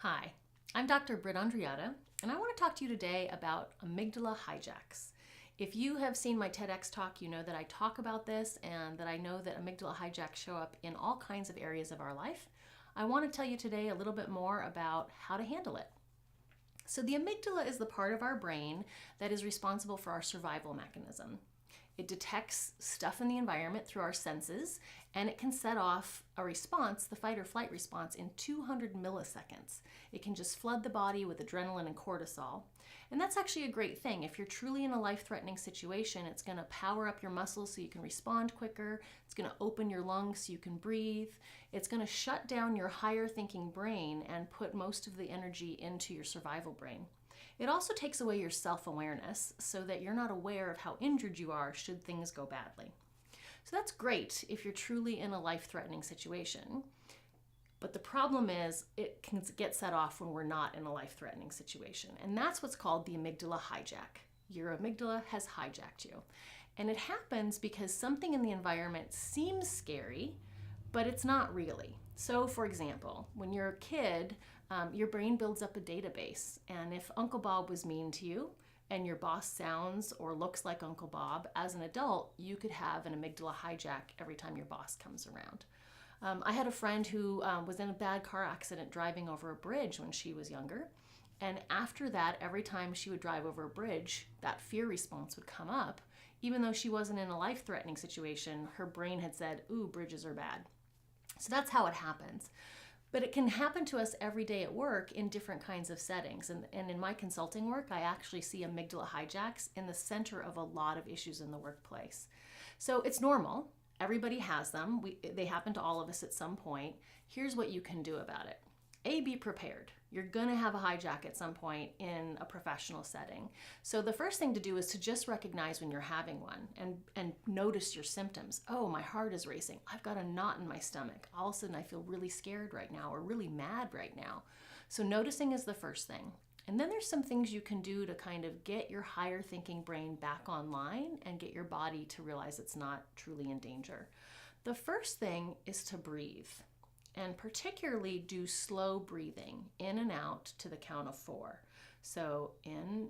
Hi, I'm Dr. Britt Andreatta, and I want to talk to you today about amygdala hijacks. If you have seen my TEDx talk, you know that I talk about this and that I know that amygdala hijacks show up in all kinds of areas of our life. I want to tell you today a little bit more about how to handle it. So the amygdala is the part of our brain that is responsible for our survival mechanism. It detects stuff in the environment through our senses, and it can set off a response, the fight or flight response, in 200 milliseconds. It can just flood the body with adrenaline and cortisol. And that's actually a great thing. If you're truly in a life-threatening situation, it's going to power up your muscles so you can respond quicker. It's going to open your lungs so you can breathe. It's going to shut down your higher thinking brain and put most of the energy into your survival brain. It also takes away your self-awareness so that you're not aware of how injured you are should things go badly. So that's great if you're truly in a life-threatening situation. But the problem is it can get set off when we're not in a life-threatening situation. And that's what's called the amygdala hijack. Your amygdala has hijacked you. And it happens because something in the environment seems scary, but it's not really. So for example, when you're a kid, your brain builds up a database. And if Uncle Bob was mean to you and your boss sounds or looks like Uncle Bob, as an adult, you could have an amygdala hijack every time your boss comes around. I had a friend who was in a bad car accident driving over a bridge when she was younger. And after that, every time she would drive over a bridge, that fear response would come up. Even though she wasn't in a life-threatening situation, her brain had said, ooh, bridges are bad. So that's how it happens. But it can happen to us every day at work in different kinds of settings. And in my consulting work, I actually see amygdala hijacks in the center of a lot of issues in the workplace. So it's normal. Everybody has them. They happen to all of us at some point. Here's what you can do about it. A, be prepared. You're going to have a hijack at some point in a professional setting. So the first thing to do is to just recognize when you're having one and notice your symptoms. Oh, my heart is racing. I've got a knot in my stomach. All of a sudden I feel really scared right now or really mad right now. So noticing is the first thing. And then there's some things you can do to kind of get your higher thinking brain back online and get your body to realize it's not truly in danger. The first thing is to breathe. And particularly do slow breathing in and out to the count of 4. So in,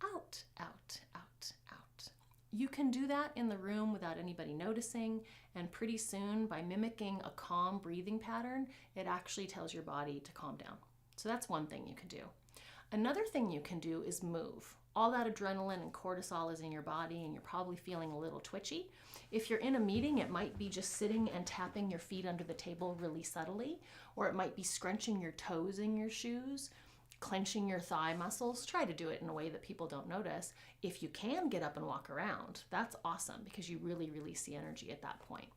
out, out, out, out. You can do that in the room without anybody noticing, and pretty soon, by mimicking a calm breathing pattern, it actually tells your body to calm down. So that's one thing you can do. Another thing you can do is move. All that adrenaline and cortisol is in your body and you're probably feeling a little twitchy. If you're in a meeting, it might be just sitting and tapping your feet under the table really subtly, or it might be scrunching your toes in your shoes, clenching your thigh muscles. Try to do it in a way that people don't notice. If you can get up and walk around, that's awesome because you really release the energy at that point.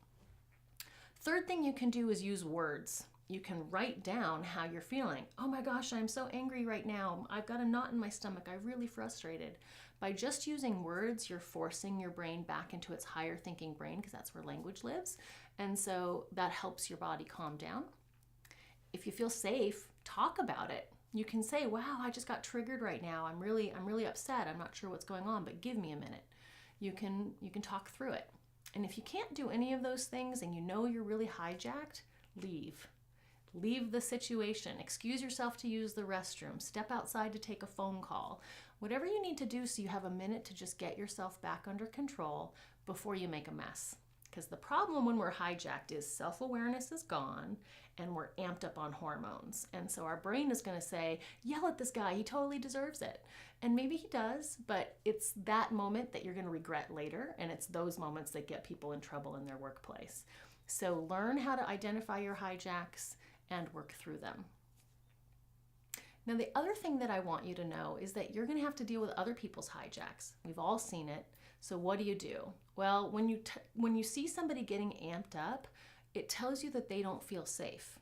Third thing you can do is use words. You can write down how you're feeling. Oh my gosh, I'm so angry right now. I've got a knot in my stomach. I'm really frustrated. By just using words, you're forcing your brain back into its higher thinking brain because that's where language lives. And so that helps your body calm down. If you feel safe, talk about it. You can say, wow, I just got triggered right now. I'm really upset. I'm not sure what's going on, but give me a minute. You can talk through it. And if you can't do any of those things and you know you're really hijacked, leave. Leave the situation. Excuse yourself to use the restroom. Step outside to take a phone call. Whatever you need to do so you have a minute to just get yourself back under control before you make a mess. Because the problem when we're hijacked is self-awareness is gone and we're amped up on hormones. And so our brain is going to say, yell at this guy, he totally deserves it. And maybe he does, but it's that moment that you're going to regret later. And it's those moments that get people in trouble in their workplace. So learn how to identify your hijacks and work through them. Now, the other thing that I want you to know is that you're going to have to deal with other people's hijacks. We've all seen it. So what do? Well, when you see somebody getting amped up, it tells you that they don't feel safe.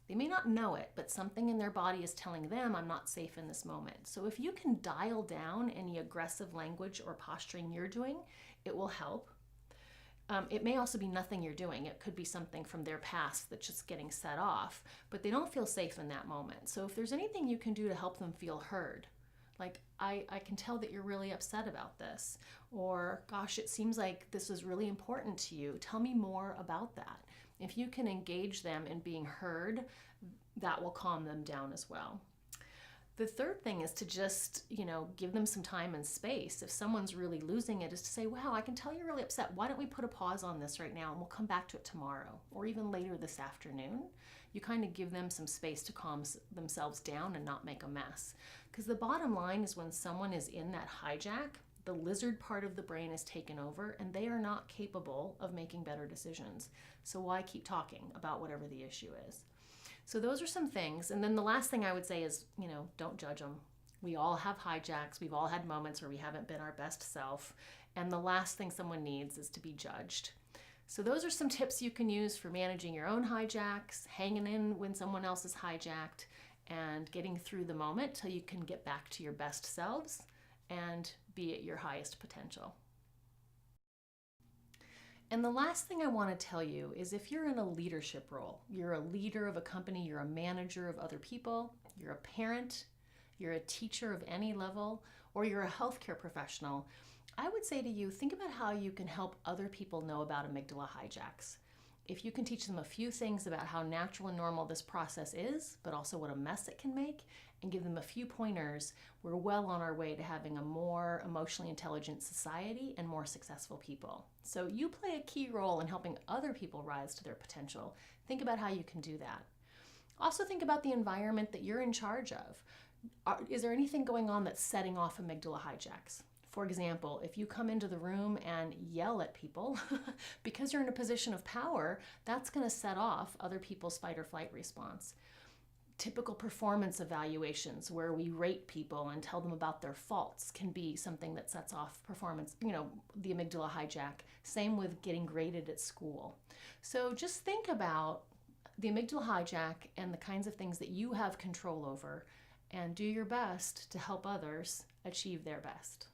They may not know it, but something in their body is telling them, I'm not safe in this moment. So if you can dial down any aggressive language or posturing you're doing, it will help. It may also be nothing you're doing. It could be something from their past that's just getting set off, but they don't feel safe in that moment. So if there's anything you can do to help them feel heard, like, I can tell that you're really upset about this, or gosh, it seems like this is really important to you. Tell me more about that. If you can engage them in being heard, that will calm them down as well. The third thing is to just, give them some time and space. If someone's really losing it, is to say, wow, I can tell you're really upset. Why don't we put a pause on this right now and we'll come back to it tomorrow or even later this afternoon? You kind of give them some space to calm themselves down and not make a mess. Because the bottom line is when someone is in that hijack, the lizard part of the brain is taken over and they are not capable of making better decisions. So why keep talking about whatever the issue is? So those are some things. And then the last thing I would say is, don't judge them. We all have hijacks. We've all had moments where we haven't been our best self. And the last thing someone needs is to be judged. So those are some tips you can use for managing your own hijacks, hanging in when someone else is hijacked, and getting through the moment till you can get back to your best selves and be at your highest potential. And the last thing I want to tell you is if you're in a leadership role, you're a leader of a company, you're a manager of other people, you're a parent, you're a teacher of any level, or you're a healthcare professional, I would say to you, think about how you can help other people know about amygdala hijacks. If you can teach them a few things about how natural and normal this process is, but also what a mess it can make, and give them a few pointers, we're well on our way to having a more emotionally intelligent society and more successful people. So you play a key role in helping other people rise to their potential. Think about how you can do that. Also think about the environment that you're in charge of. Is there anything going on that's setting off amygdala hijacks? For example, if you come into the room and yell at people, because you're in a position of power, that's going to set off other people's fight or flight response. Typical performance evaluations where we rate people and tell them about their faults can be something that sets off performance, the amygdala hijack. Same with getting graded at school. So just think about the amygdala hijack and the kinds of things that you have control over and do your best to help others achieve their best.